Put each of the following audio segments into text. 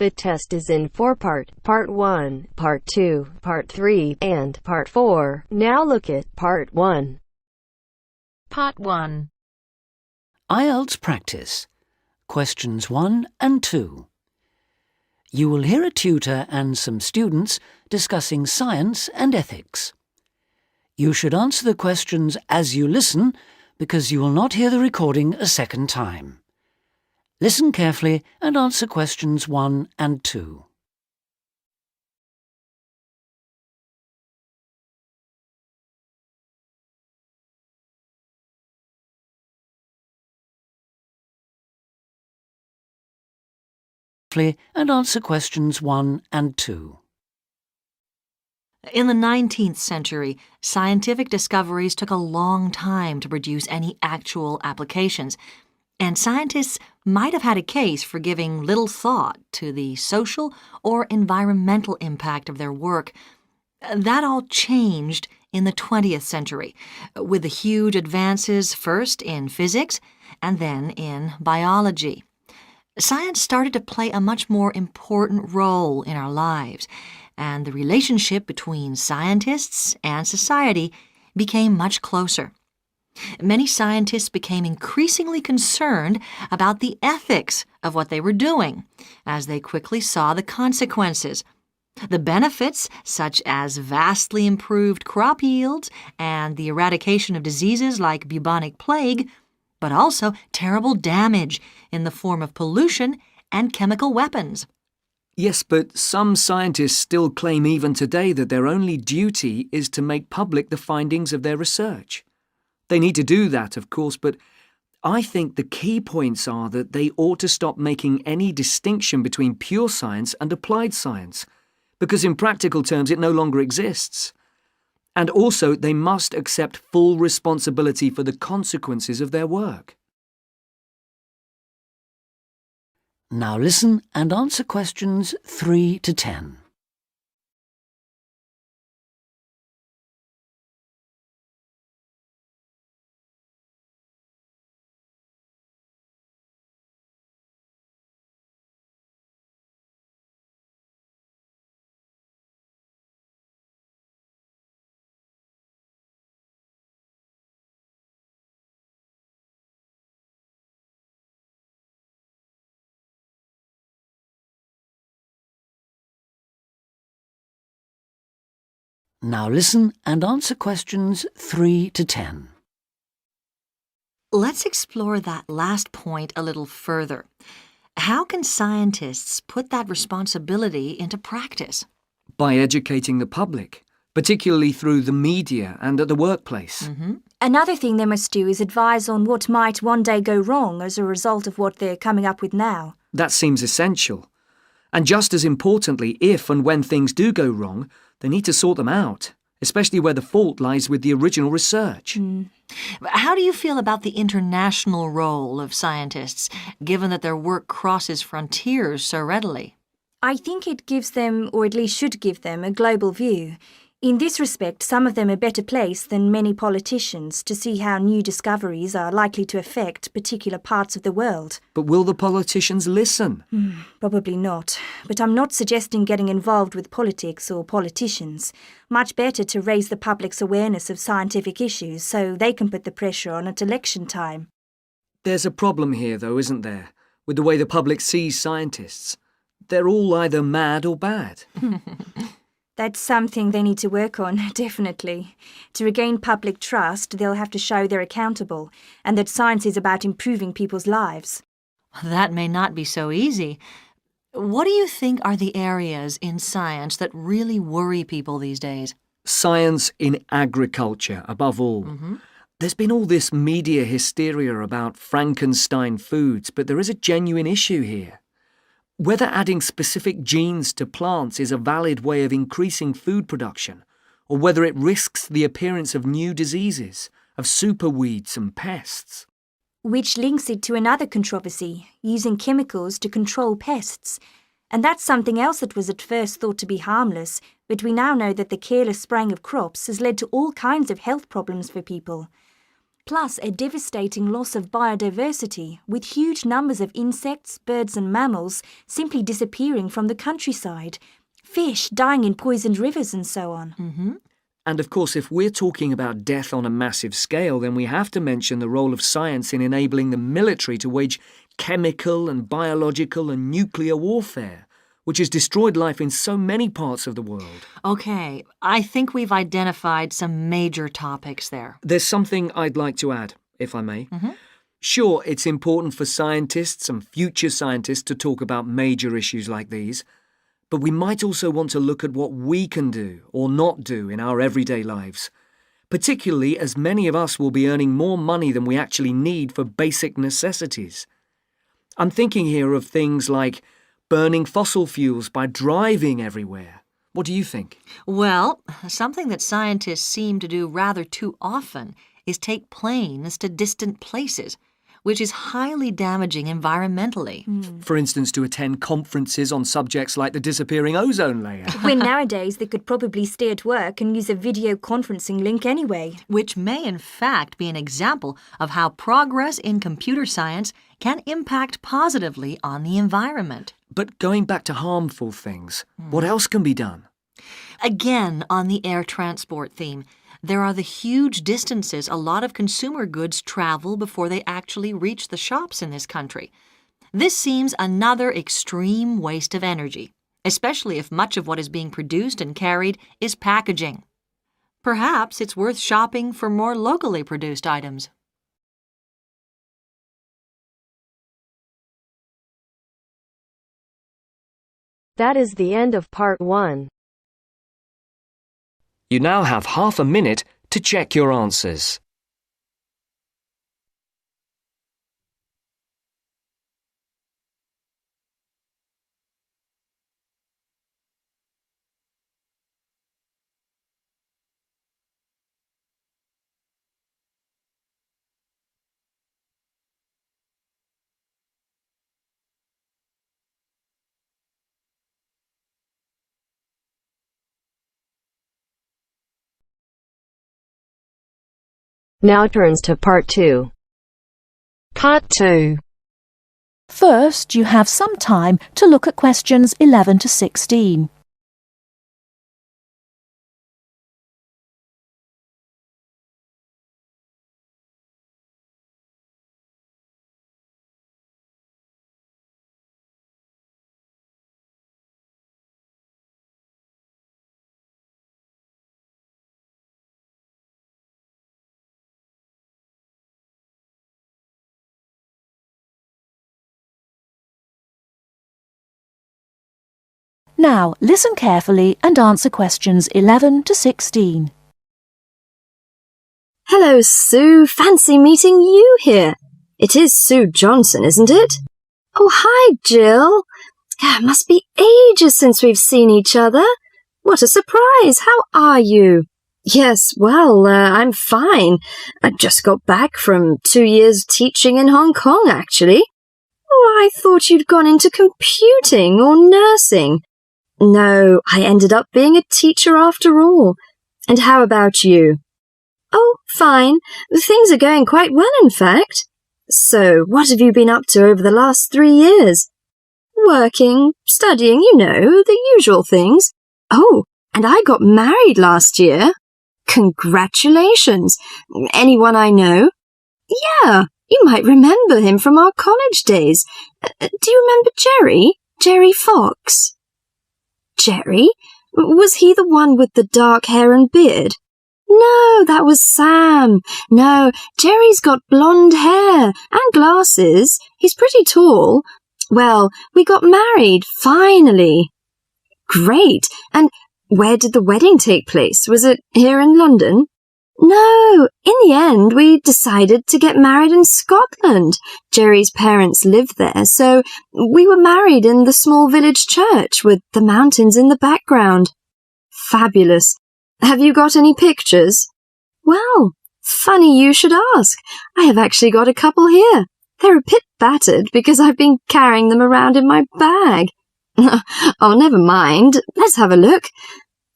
The test is in 4 parts: Part 1, Part 2, Part 3, and Part 4. Now look at Part 1. Part 1. IELTS practice. Questions 1 and 2. You will hear a tutor and some students discussing science and ethics. You should answer the questions as you listen because you will not hear the recording a second time. Listen carefully and answer questions 1 and 2. And answer questions 1 and 2. In the 19th century, scientific discoveries took a long time to produce any actual applications, and scientists might have had a case for giving little thought to the social or environmental impact of their work. That all changed in the 20th century, with the huge advances first in physics and then in biology. Science started to play a much more important role in our lives, and the relationship between scientists and society became much closer. Many scientists became increasingly concerned about the ethics of what they were doing, as they quickly saw the consequences. The benefits, such as vastly improved crop yields and the eradication of diseases like bubonic plague, but also terrible damage in the form of pollution and chemical weapons. Yes, but some scientists still claim even today that their only duty is to make public the findings of their research. They need to do that, of course, but I think the key points are that they ought to stop making any distinction between pure science and applied science, because in practical terms it no longer exists. And also they must accept full responsibility for the consequences of their work. Now listen and answer questions 3 to 10. Now listen and answer questions 3 to 10. Let's explore that last point a little further. How can scientists put that responsibility into practice? By educating the public, particularly through the media and at the workplace. Another thing they must do is advise on what might one day go wrong as a result of what they're coming up with now. That seems essential. And just as importantly, if and when things do go wrong, they need to sort them out, especially where the fault lies with the original research. How do you feel about the international role of scientists, given that their work crosses frontiers so readily? I think it gives them, or at least should give them, a global view. In this respect, some of them are better placed than many politicians to see how new discoveries are likely to affect particular parts of the world. But will the politicians listen? Probably not. But I'm not suggesting getting involved with politics or politicians. Much better to raise the public's awareness of scientific issues so they can put the pressure on at election time. There's a problem here, though, isn't there, with the way the public sees scientists. They're all either mad or bad. That's something they need to work on, definitely. To regain public trust, they'll have to show they're accountable, and that science is about improving people's lives. That may not be so easy. What do you think are the areas in science that really worry people these days? Science in agriculture, above all. There's been all this media hysteria about Frankenstein foods, but there is a genuine issue here. Whether adding specific genes to plants is a valid way of increasing food production, or whether it risks the appearance of new diseases, of superweeds and pests. Which links it to another controversy, using chemicals to control pests. And that's something else that was at first thought to be harmless, but we now know that the careless spraying of crops has led to all kinds of health problems for people. plus a devastating loss of biodiversity, with huge numbers of insects, birds and mammals simply disappearing from the countryside, fish dying in poisoned rivers and so on. And of course, if we're talking about death on a massive scale, then we have to mention the role of science in enabling the military to wage chemical and biological and nuclear warfare, which has destroyed life in so many parts of the world. Okay, I think we've identified some major topics there. There's something I'd like to add, if I may. Sure, it's important for scientists and future scientists to talk about major issues like these, but we might also want to look at what we can do or not do in our everyday lives, particularly as many of us will be earning more money than we actually need for basic necessities. I'm thinking here of things like burning fossil fuels by driving everywhere. What do you think? Well, something that scientists seem to do rather too often is take planes to distant places, which is highly damaging environmentally. For instance, to attend conferences on subjects like the disappearing ozone layer. When nowadays they could probably stay at work and use a video conferencing link anyway. Which may in fact be an example of how progress in computer science can impact positively on the environment. But going back to harmful things, what else can be done? Again, on the air transport theme, there are the huge distances a lot of consumer goods travel before they actually reach the shops in this country. This seems another extreme waste of energy, especially if much of what is being produced and carried is packaging. Perhaps it's worth shopping for more locally produced items. That is the end of part 1. You now have half a minute to check your answers. Now turns to part 2. Part 2. First, you have some time to look at questions 11 to 16. Now, listen carefully and answer questions 11 to 16. Hello, Sue. Fancy meeting you here. It is Sue Johnson, isn't it? Oh, hi, Jill. Must be ages since we've seen each other. What a surprise. How are you? Yes, well, I'm fine. I just got back from 2 years teaching in Hong Kong, actually. Oh, I thought you'd gone into computing or nursing. No, I ended up being a teacher after all. And how about you? Oh, fine. Things are going quite well, in fact. So, what have you been up to over the last 3 years? Working, studying, you know, the usual things. Oh, and I got married last year. Congratulations. Anyone I know? Yeah, you might remember him from our college days. Do you remember Jerry? Jerry Fox? Jerry? Was he the one with the dark hair and beard? No, that was Sam. No, Jerry's got blonde hair and glasses. He's pretty tall. Well, we got married, finally. Great. And where did the wedding take place? Was it here in London? No, in the end, we decided to get married in Scotland. Jerry's parents lived there, so we were married in the small village church with the mountains in the background. Fabulous. Have you got any pictures? Well, funny you should ask. I have actually got a couple here. They're a bit battered because I've been carrying them around in my bag. Oh, never mind. Let's have a look.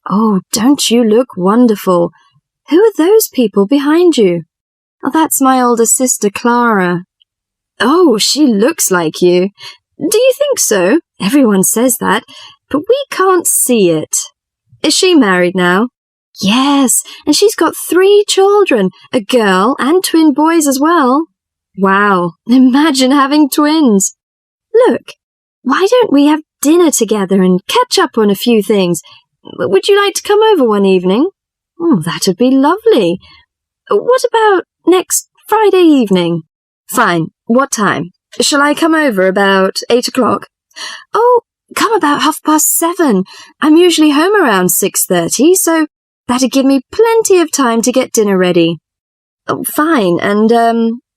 Oh, don't you look wonderful? Who are those people behind you? Oh, that's my older sister, Clara. Oh, she looks like you. Do you think so? Everyone says that, but we can't see it. Is she married now? Yes, and she's got 3 children, a girl and twin boys as well. Wow, imagine having twins. Look, why don't we have dinner together and catch up on a few things? Would you like to come over one evening? Oh, that would be lovely. What about next Friday evening? Fine. What time? Shall I come over about 8 o'clock? Oh, come about 7:30. I'm usually home around 6:30, so that'd give me plenty of time to get dinner ready. Oh, fine. And,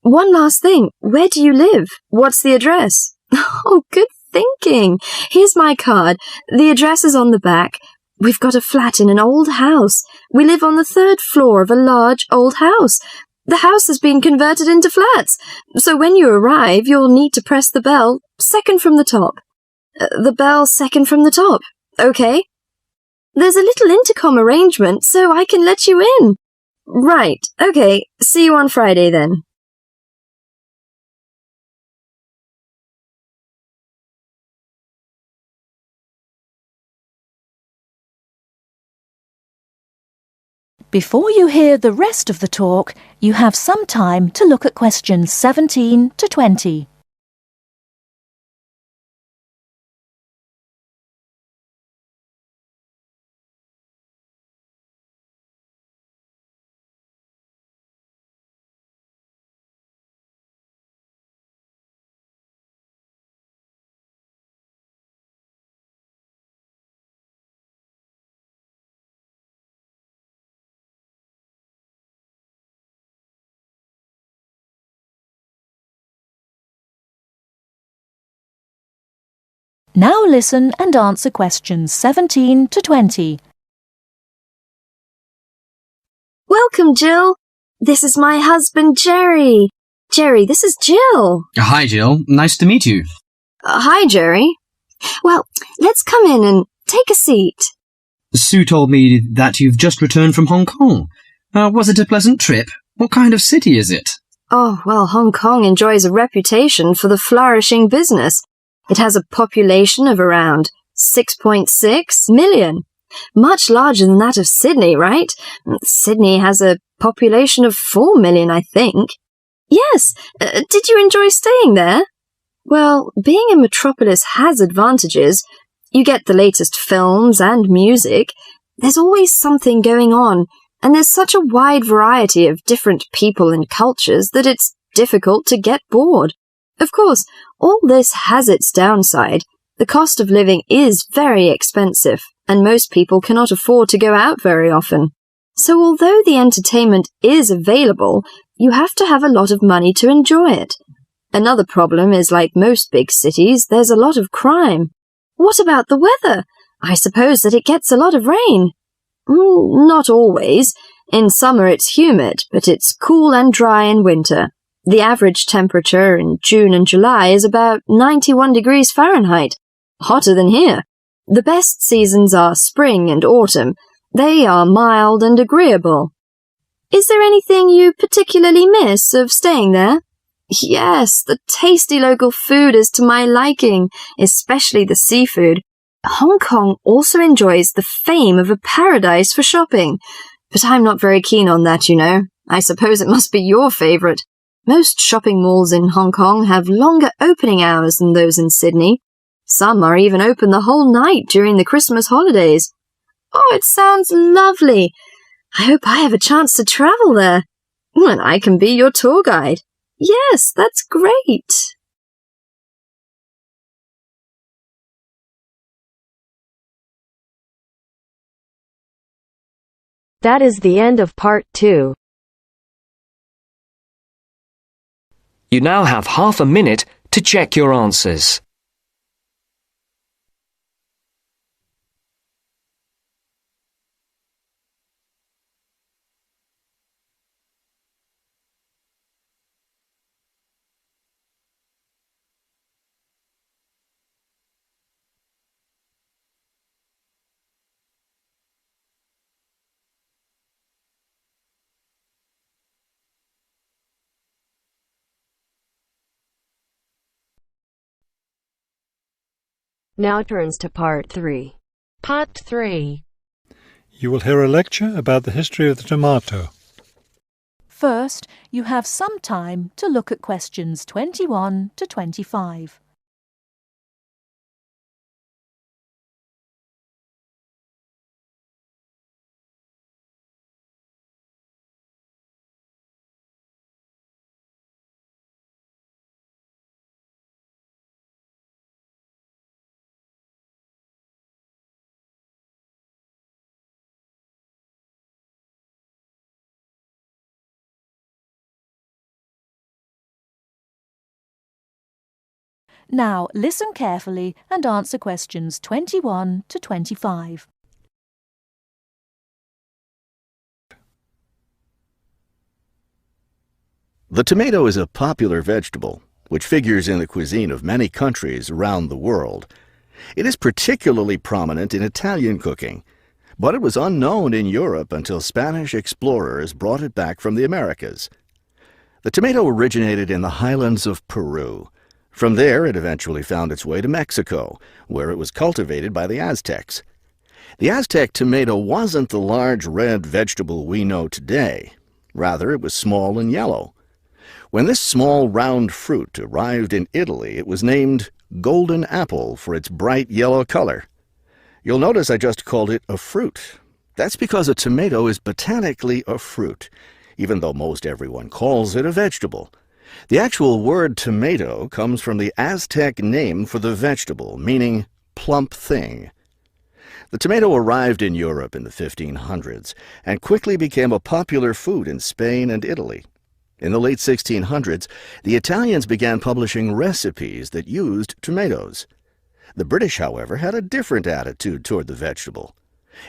one last thing. Where do you live? What's the address? Oh, good thinking. Here's my card. The address is on the back. We've got a flat in an old house. We live on the 3rd floor of a large old house. The house has been converted into flats, so when you arrive, you'll need to press the bell, second from the top. The bell second from the top. Okay? There's a little intercom arrangement, so I can let you in. Right. Okay. See you on Friday, then. Before you hear the rest of the talk, you have some time to look at questions 17 to 20. Now listen and answer questions 17 to 20. Welcome, Jill. This is my husband, Jerry. Jerry, this is Jill. Hi, Jill. Nice to meet you. Hi, Jerry. Well, let's come in and take a seat. Sue told me that you've just returned from Hong Kong. Was it a pleasant trip? What kind of city is it? Oh, well, Hong Kong enjoys a reputation for the flourishing business. It has a population of around 6.6 million. Much larger than that of Sydney, right? Sydney has a population of 4 million, I think. Yes. Did you enjoy staying there? Well, being a metropolis has advantages. You get the latest films and music. There's always something going on, and there's such a wide variety of different people and cultures that it's difficult to get bored. Of course, all this has its downside. The cost of living is very expensive, and most people cannot afford to go out very often. So although the entertainment is available, you have to have a lot of money to enjoy it. Another problem is, like most big cities, there's a lot of crime. What about the weather? I suppose that it gets a lot of rain. Not always. In summer it's humid, but it's cool and dry in winter. The average temperature in June and July is about 91 degrees Fahrenheit. Hotter than here. The best seasons are spring and autumn. They are mild and agreeable. Is there anything you particularly miss of staying there? Yes, the tasty local food is to my liking, especially the seafood. Hong Kong also enjoys the fame of a paradise for shopping, but I'm not very keen on that, you know. I suppose it must be your favourite. Most shopping malls in Hong Kong have longer opening hours than those in Sydney. Some are even open the whole night during the Christmas holidays. Oh, it sounds lovely. I hope I have a chance to travel there. And I can be your tour guide. Yes, that's great. That is the end of part 2. You now have half a minute to check your answers. Now turns to Part 3. Part 3. You will hear a lecture about the history of the tomato. First, you have some time to look at questions 21 to 25. Now, listen carefully and answer questions 21 to 25. The tomato is a popular vegetable, which figures in the cuisine of many countries around the world. It is particularly prominent in Italian cooking, but it was unknown in Europe until Spanish explorers brought it back from the Americas. The tomato originated in the highlands of Peru. From there, it eventually found its way to Mexico, where it was cultivated by the Aztecs. The Aztec tomato wasn't the large red vegetable we know today. Rather, it was small and yellow. When this small round fruit arrived in Italy, it was named golden apple for its bright yellow color. You'll notice I just called it a fruit. That's because a tomato is botanically a fruit, even though most everyone calls it a vegetable. The actual word tomato comes from the Aztec name for the vegetable, meaning plump thing. The tomato arrived in Europe in the 1500s and quickly became a popular food in Spain and Italy. In the late 1600s, the Italians began publishing recipes that used tomatoes. The British, however, had a different attitude toward the vegetable.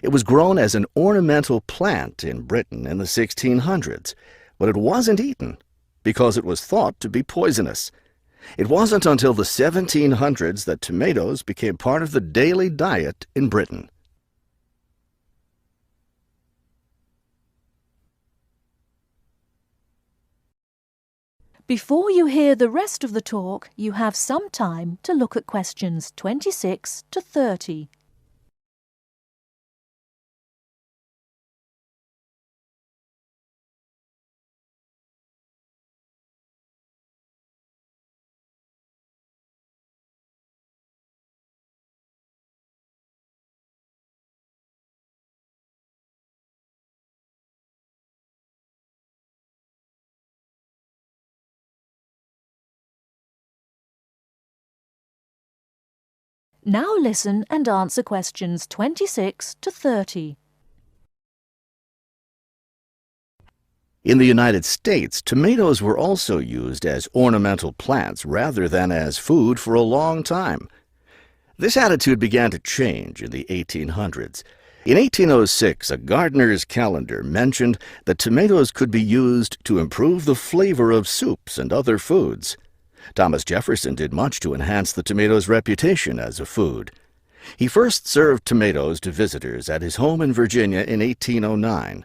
It was grown as an ornamental plant in Britain in the 1600s, but it wasn't eaten because it was thought to be poisonous. It wasn't until the 1700s that tomatoes became part of the daily diet in Britain. Before you hear the rest of the talk, you have some time to look at questions 26 to 30. Now listen and answer questions 26 to 30. In the United States, tomatoes were also used as ornamental plants rather than as food for a long time. This attitude began to change in the 1800s. In 1806, a gardener's calendar mentioned that tomatoes could be used to improve the flavor of soups and other foods. Thomas Jefferson did much to enhance the tomato's reputation as a food. He first served tomatoes to visitors at his home in Virginia in 1809.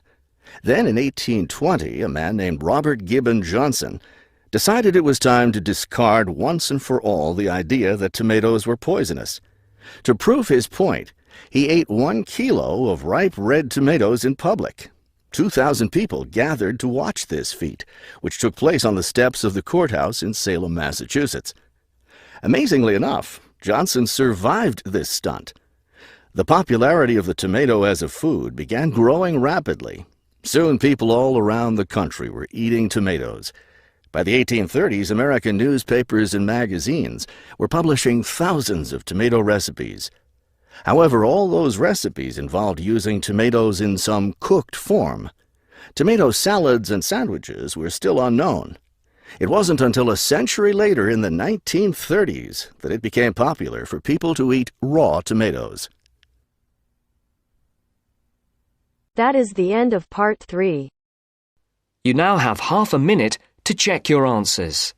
Then in 1820, a man named Robert Gibbon Johnson decided it was time to discard once and for all the idea that tomatoes were poisonous. To prove his point, he ate 1 kilo of ripe red tomatoes in public. 2,000 people gathered to watch this feat, which took place on the steps of the courthouse in Salem, Massachusetts. Amazingly enough, Johnson survived this stunt. The popularity of the tomato as a food began growing rapidly. Soon people all around the country were eating tomatoes. By the 1830s, American newspapers and magazines were publishing thousands of tomato recipes. However, all those recipes involved using tomatoes in some cooked form. Tomato salads and sandwiches were still unknown. It wasn't until a century later, in the 1930s, that it became popular for people to eat raw tomatoes. That is the end of Part 3. You now have half a minute to check your answers.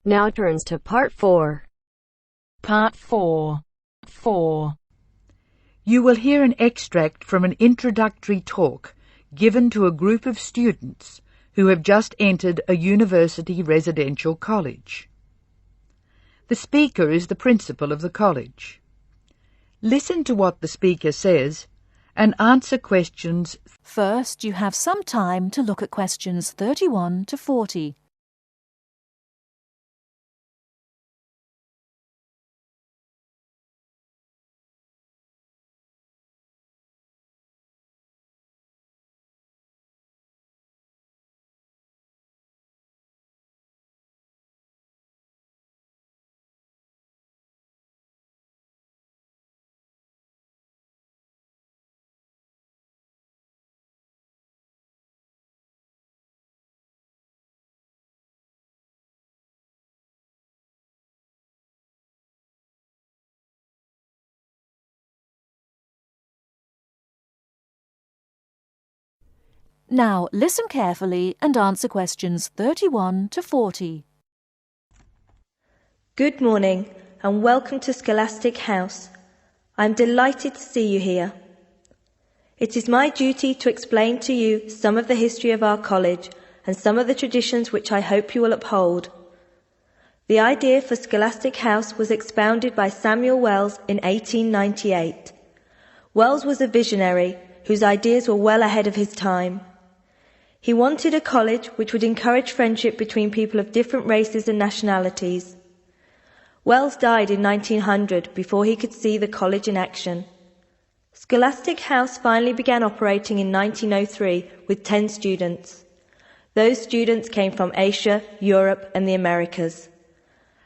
Now turns to Part 4. Part 4. 4. You will hear an extract from an introductory talk given to a group of students who have just entered a university residential college. The speaker is the principal of the college. Listen to what the speaker says and answer questions. First, you have some time to look at questions 31 to 40. Now listen carefully and answer questions 31 to 40. Good morning and welcome to Scholastic House. I am delighted to see you here. It is my duty to explain to you some of the history of our college and some of the traditions which I hope you will uphold. The idea for Scholastic House was expounded by Samuel Wells in 1898. Wells was a visionary whose ideas were well ahead of his time. He wanted a college which would encourage friendship between people of different races and nationalities. Wells died in 1900 before he could see the college in action. Scholastic House finally began operating in 1903 with 10 students. Those students came from Asia, Europe and the Americas.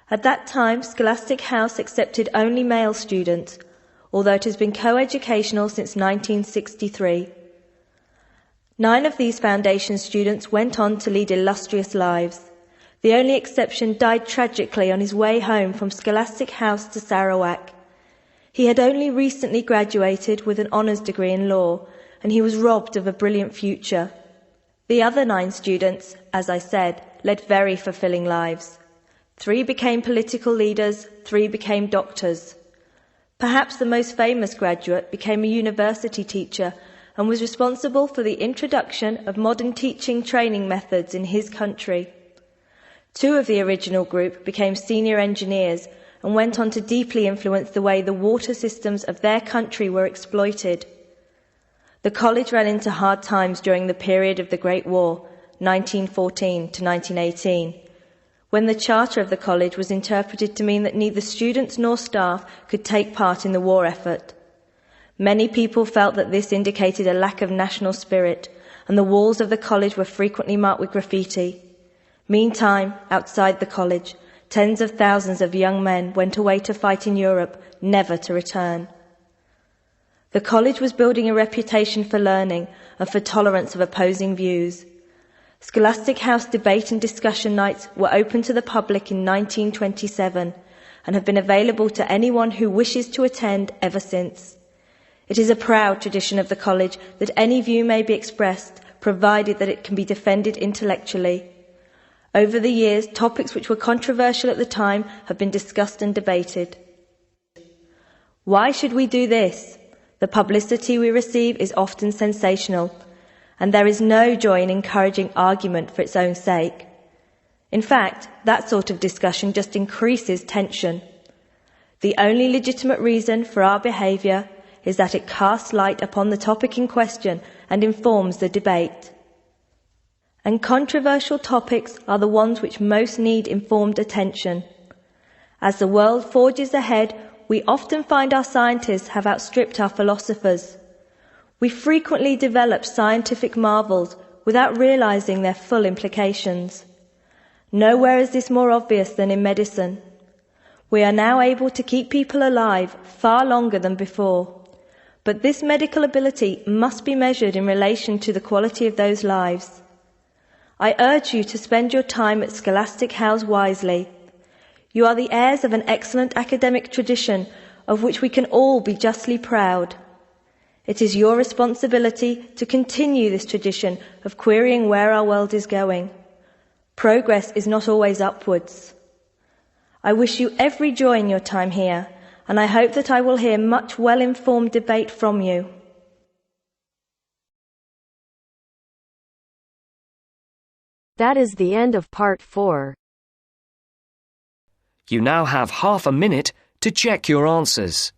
At that time, Scholastic House accepted only male students, although it has been co-educational since 1963. 9 of these foundation students went on to lead illustrious lives. The only exception died tragically on his way home from Scholastic House to Sarawak. He had only recently graduated with an honours degree in law, and he was robbed of a brilliant future. The other 9 students, as I said, led very fulfilling lives. 3 became political leaders, 3 became doctors. Perhaps the most famous graduate became a university teacher and was responsible for the introduction of modern teaching training methods in his country. 2 of the original group became senior engineers and went on to deeply influence the way the water systems of their country were exploited. The college ran into hard times during the period of the Great War, 1914 to 1918, when the charter of the college was interpreted to mean that neither students nor staff could take part in the war effort. Many people felt that this indicated a lack of national spirit, and the walls of the college were frequently marked with graffiti. Meantime, outside the college, tens of thousands of young men went away to fight in Europe, never to return. The college was building a reputation for learning and for tolerance of opposing views. Scholastic House debate and discussion nights were open to the public in 1927 and have been available to anyone who wishes to attend ever since. It is a proud tradition of the college that any view may be expressed, provided that it can be defended intellectually. Over the years, topics which were controversial at the time have been discussed and debated. Why should we do this? The publicity we receive is often sensational, and there is no joy in encouraging argument for its own sake. In fact, that sort of discussion just increases tension. The only legitimate reason for our behaviour is that it casts light upon the topic in question and informs the debate. And controversial topics are the ones which most need informed attention. As the world forges ahead, we often find our scientists have outstripped our philosophers. We frequently develop scientific marvels without realizing their full implications. Nowhere is this more obvious than in medicine. We are now able to keep people alive far longer than before. But this medical ability must be measured in relation to the quality of those lives. I urge you to spend your time at Scholastic House wisely. You are the heirs of an excellent academic tradition of which we can all be justly proud. It is your responsibility to continue this tradition of querying where our world is going. Progress is not always upwards. I wish you every joy in your time here, and I hope that I will hear much well-informed debate from you. That is the end of part 4. You now have half a minute to check your answers.